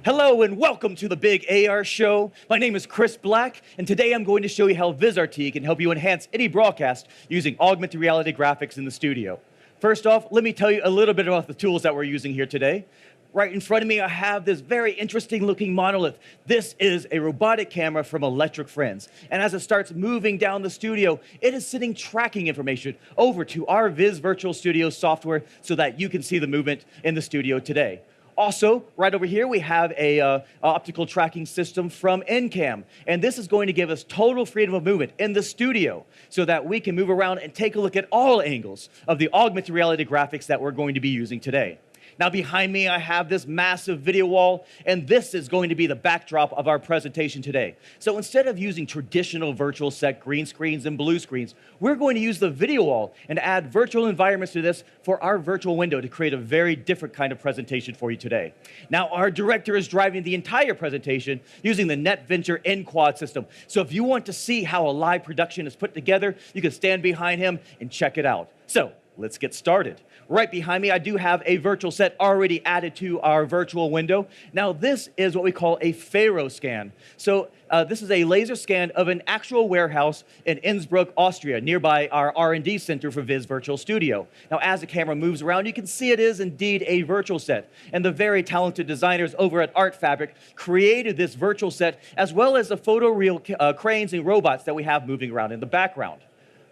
Hello and welcome to the Big AR Show. My name is Chris Black, and today I'm going to show you how Vizrt can help you enhance any broadcast using augmented reality graphics in the studio. First off, let me tell you a little bit about the tools that we're using here today. Right in front of me, I have this very interesting looking monolith. This is a robotic camera from Electric Friends. And as it starts moving down the studio, it is sending tracking information over to our Viz Virtual Studio software so that you can see the movement in the studio today. Also, right over here, we have a optical tracking system from NCAM. And this is going to give us total freedom of movement in the studio so that we can move around and take a look at all angles of the augmented reality graphics that we're going to be using today. Now behind me, I have this massive video wall, and this is going to be the backdrop of our presentation today. So instead of using traditional virtual set green screens and blue screens, we're going to use the video wall and add virtual environments to this for our virtual window to create a very different kind of presentation for you today. Now, our director is driving the entire presentation using the NetVenture N-Quad system. So if you want to see how a live production is put together, you can stand behind him and check it out. So let's get started. Right behind me, I do have a virtual set already added to our virtual window. Now, this is what we call a Faro scan. So this is a laser scan of an actual warehouse in Innsbruck, Austria, nearby our R&D center for Viz Virtual Studio. Now, as the camera moves around, you can see it is indeed a virtual set. And the very talented designers over at Art Fabric created this virtual set, as well as the photoreal cranes and robots that we have moving around in the background.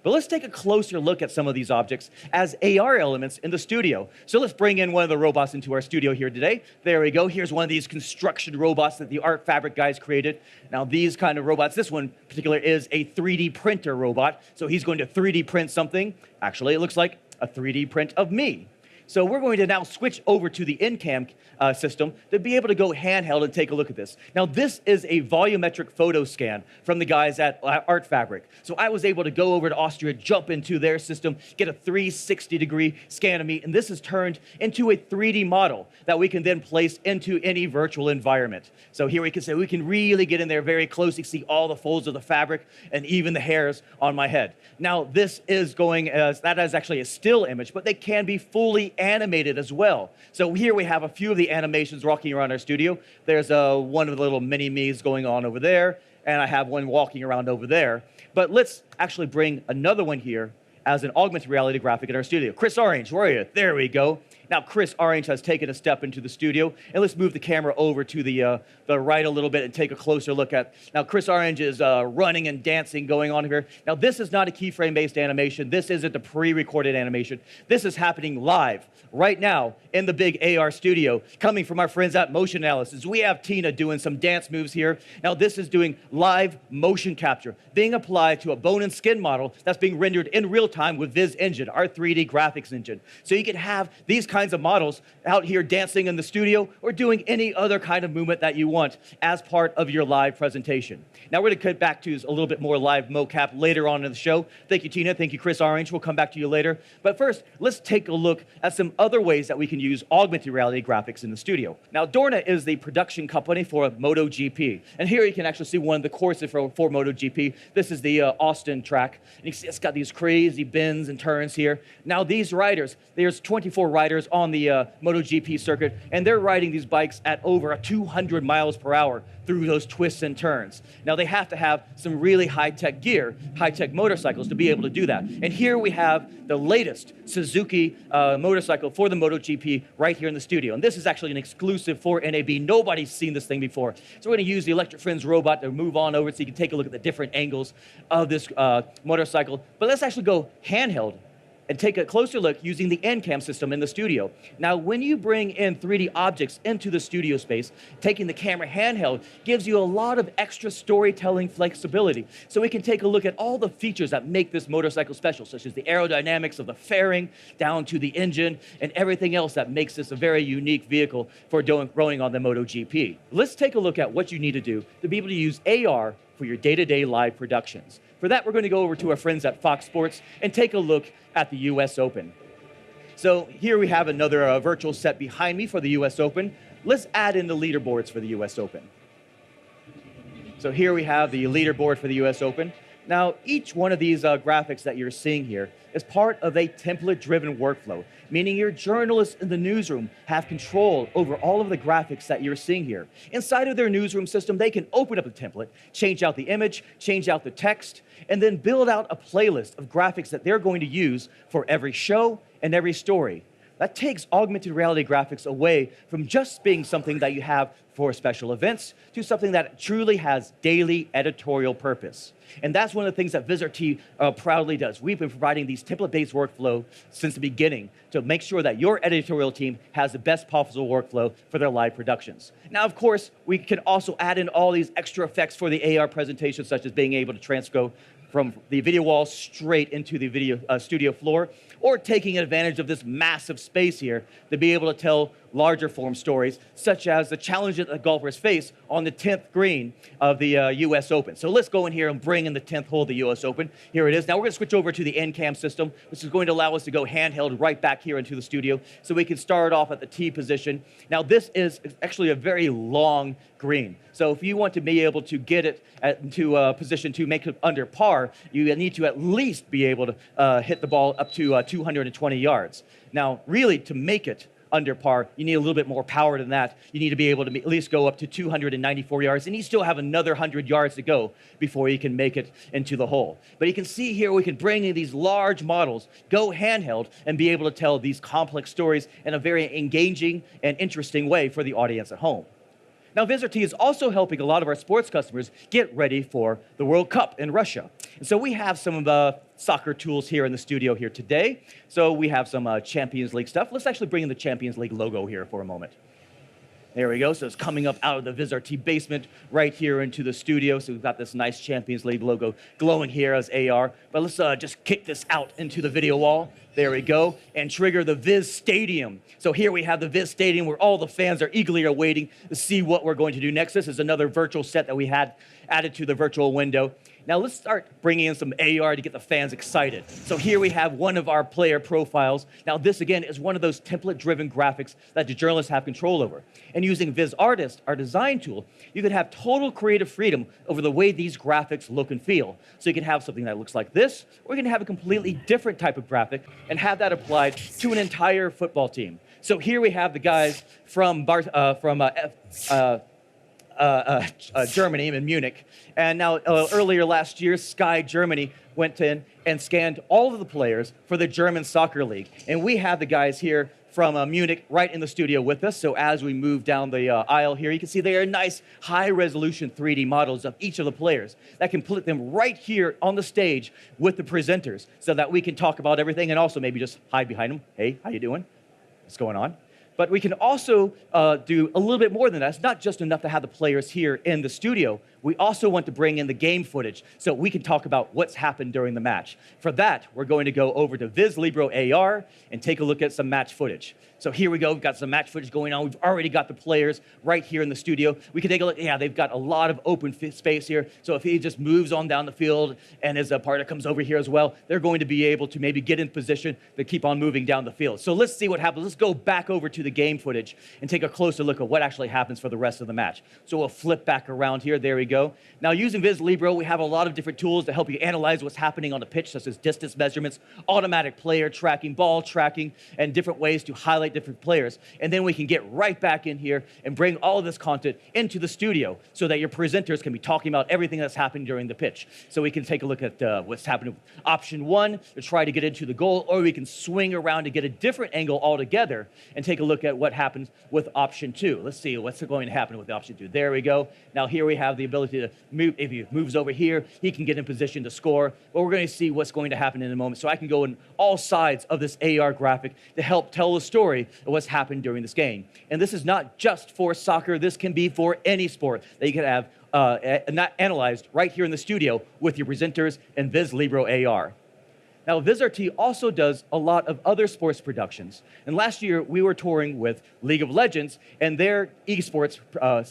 But let's take a closer look at some of these objects as AR elements in the studio. So let's bring in one of the robots into our studio here today. There we go. Here's one of these construction robots that the Art Fabric guys created. Now these kind of robots, this one in particular is a 3D printer robot. So he's going to 3D print something. Actually, it looks like a 3D print of me. So we're going to now switch over to the NCAM system to be able to go handheld and take a look at this. Now, this is a volumetric photo scan from the guys at Art Fabric. So I was able to go over to Austria, jump into their system, get a 360-degree scan of me, and this is turned into a 3D model that we can then place into any virtual environment. So here we can say we can really get in there very close. You see all the folds of the fabric and even the hairs on my head. Now, this is going as, that is actually a still image, but they can be fully animated as well. So here we have a few of the animations walking around our studio. There's one of the little mini-me's going on over there, and I have one walking around over there. But let's actually bring another one here as an augmented reality graphic in our studio. Chris Orange, where are you? There we go. Now, Chris Orange has taken a step into the studio, and let's move the camera over to the right a little bit and take a closer look at. Now, Chris Orange is running and dancing going on here. Now, this is not a keyframe-based animation. This isn't a pre-recorded animation. This is happening live right now in the Big AR studio, coming from our friends at Motion Analysis. We have Tina doing some dance moves here. Now, this is doing live motion capture, being applied to a bone and skin model that's being rendered in real time with Viz Engine, our 3D graphics engine. So you can have these kinds of models out here dancing in the studio or doing any other kind of movement that you want as part of your live presentation. Now we're going to cut back to a little bit more live mocap later on in the show. Thank you, Tina. Thank you, Chris Orange. We'll come back to you later. But first, let's take a look at some other ways that we can use augmented reality graphics in the studio. Now, Dorna is the production company for MotoGP. And here you can actually see one of the courses for MotoGP. This is the Austin track. And you can see it's got these crazy bends and turns here. Now these riders, there's 24 riders on the MotoGP circuit, and they're riding these bikes at over 200 miles per hour through those twists and turns. Now they have to have some really high-tech gear, high-tech motorcycles to be able to do that. And here we have the latest Suzuki motorcycle for the MotoGP right here in the studio. And this is actually an exclusive for NAB. Nobody's seen this thing before. So we're going to use the Electric Friends robot to move on over so you can take a look at the different angles of this motorcycle. But let's actually go handheld and take a closer look using the NCAM system in the studio. Now, when you bring in 3D objects into the studio space, taking the camera handheld gives you a lot of extra storytelling flexibility. So we can take a look at all the features that make this motorcycle special, such as the aerodynamics of the fairing, down to the engine, and everything else that makes this a very unique vehicle for running on the MotoGP. Let's take a look at what you need to do to be able to use AR for your day-to-day live productions. For that, we're going to go over to our friends at Fox Sports and take a look at the US Open. So here we have another virtual set behind me for the US Open. Let's add in the leaderboards for the US Open. So here we have the leaderboard for the US Open. Now, each one of these graphics that you're seeing here is part of a template-driven workflow, meaning your journalists in the newsroom have control over all of the graphics that you're seeing here. Inside of their newsroom system, they can open up a template, change out the image, change out the text, and then build out a playlist of graphics that they're going to use for every show and every story. That takes augmented reality graphics away from just being something that you have for special events to something that truly has daily editorial purpose. And that's one of the things that Vizrt proudly does. We've been providing these template-based workflow since the beginning to make sure that your editorial team has the best possible workflow for their live productions. Now, of course, we can also add in all these extra effects for the AR presentation, such as being able to transfer from the video wall straight into the video studio floor, or taking advantage of this massive space here to be able to tell larger form stories, such as the challenges that golfers face on the 10th green of the US Open. So let's go in here and bring in the 10th hole of the US Open. Here it is. Now we're going to switch over to the NCAM system, which is going to allow us to go handheld right back here into the studio, so we can start off at the tee position. Now this is actually a very long green. So if you want to be able to get it into a position to make it under par, you need to at least be able to hit the ball up to 220 yards. Now, really, to make it under par, you need a little bit more power than that. You need to be able to at least go up to 294 yards, and you still have another 100 yards to go before you can make it into the hole. But you can see here we can bring in these large models, go handheld, and be able to tell these complex stories in a very engaging and interesting way for the audience at home. Now, Vizrt is also helping a lot of our sports customers get ready for the World Cup in Russia. And so we have some of the soccer tools here in the studio here today. So we have some Champions League stuff. Let's actually bring in the Champions League logo here for a moment. There we go. So it's coming up out of the Vizrt basement right here into the studio. So we've got this nice Champions League logo glowing here as AR. But let's just kick this out into the video wall. There we go. And trigger the Viz Stadium. So here we have the Viz Stadium where all the fans are eagerly awaiting to see what we're going to do next. This is another virtual set that we had added to the virtual window. Now let's start bringing in some AR to get the fans excited. So here we have one of our player profiles. Now this again is one of those template-driven graphics that the journalists have control over. And using Vizrt, our design tool, you can have total creative freedom over the way these graphics look and feel. So you can have something that looks like this, or you can have a completely different type of graphic and have that applied to an entire football team. So here we have the guys from Germany in Munich. And now earlier last year, Sky Germany went in and scanned all of the players for the German Soccer League. And we have the guys here from Munich right in the studio with us. So as we move down the aisle here, you can see they are nice high-resolution 3D models of each of the players that can put them right here on the stage with the presenters so that we can talk about everything and also maybe just hide behind them. Hey, how you doing? What's going on? But we can also do a little bit more than that. It's not just enough to have the players here in the studio. We also want to bring in the game footage so we can talk about what's happened during the match. For that, we're going to go over to Viz Libro AR and take a look at some match footage. So here we go. We've got some match footage going on. We've already got the players right here in the studio. We can take a look. Yeah, they've got a lot of open space here. So if he just moves on down the field and as a partner comes over here as well, they're going to be able to maybe get in position to keep on moving down the field. So let's see what happens. Let's go back over to the game footage and take a closer look at what actually happens for the rest of the match. So we'll flip back around here. There we go. Now, using Viz Libro, we have a lot of different tools to help you analyze what's happening on the pitch, such as distance measurements, automatic player tracking, ball tracking, and different ways to highlight different players. And then we can get right back in here and bring all of this content into the studio so that your presenters can be talking about everything that's happening during the pitch. So we can take a look at what's happening with option 1 to try to get into the goal, or we can swing around to get a different angle altogether and take a look at what happens with option 2. Let's see what's going to happen with option 2. There we go. Now here we have the ability to move. If he moves over here, he can get in position to score. But we're going to see what's going to happen in a moment. So I can go in all sides of this AR graphic to help tell the story of what's happened during this game. And this is not just for soccer. This can be for any sport that you can have analyzed right here in the studio with your presenters and Viz Libro AR. Now, Vizrt also does a lot of other sports productions. And last year, we were touring with League of Legends and their esports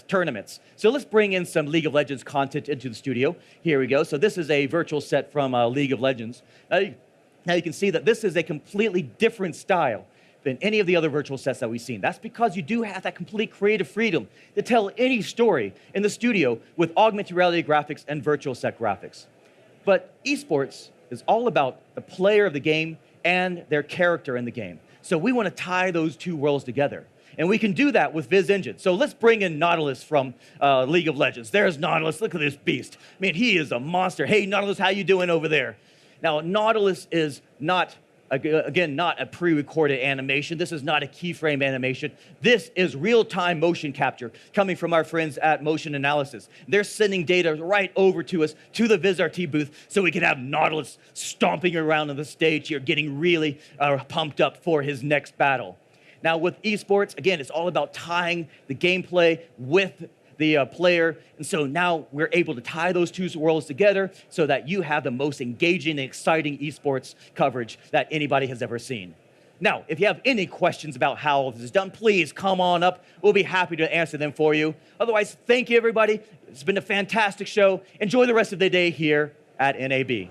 tournaments. So let's bring in some League of Legends content into the studio. Here we go. So this is a virtual set from League of Legends. Now you can see that this is a completely different style than any of the other virtual sets that we've seen. That's because you do have that complete creative freedom to tell any story in the studio with augmented reality graphics and virtual set graphics. But esports is all about the player of the game and their character in the game. So we want to tie those two worlds together. And we can do that with Viz Engine. So let's bring in Nautilus from League of Legends. There's Nautilus. Look at this beast. I mean, he is a monster. Hey, Nautilus, how you doing over there? Now, Nautilus is not, again, not a pre-recorded animation. This is not a keyframe animation. This is real-time motion capture coming from our friends at Motion Analysis. They're sending data right over to us, to the Vizrt booth, so we can have Nautilus stomping around on the stage here, getting really pumped up for his next battle. Now, with esports, again, it's all about tying the gameplay with the player. And so now we're able to tie those two worlds together so that you have the most engaging and exciting esports coverage that anybody has ever seen. Now, if you have any questions about how this is done, please come on up. We'll be happy to answer them for you. Otherwise, thank you, everybody. It's been a fantastic show. Enjoy the rest of the day here at NAB.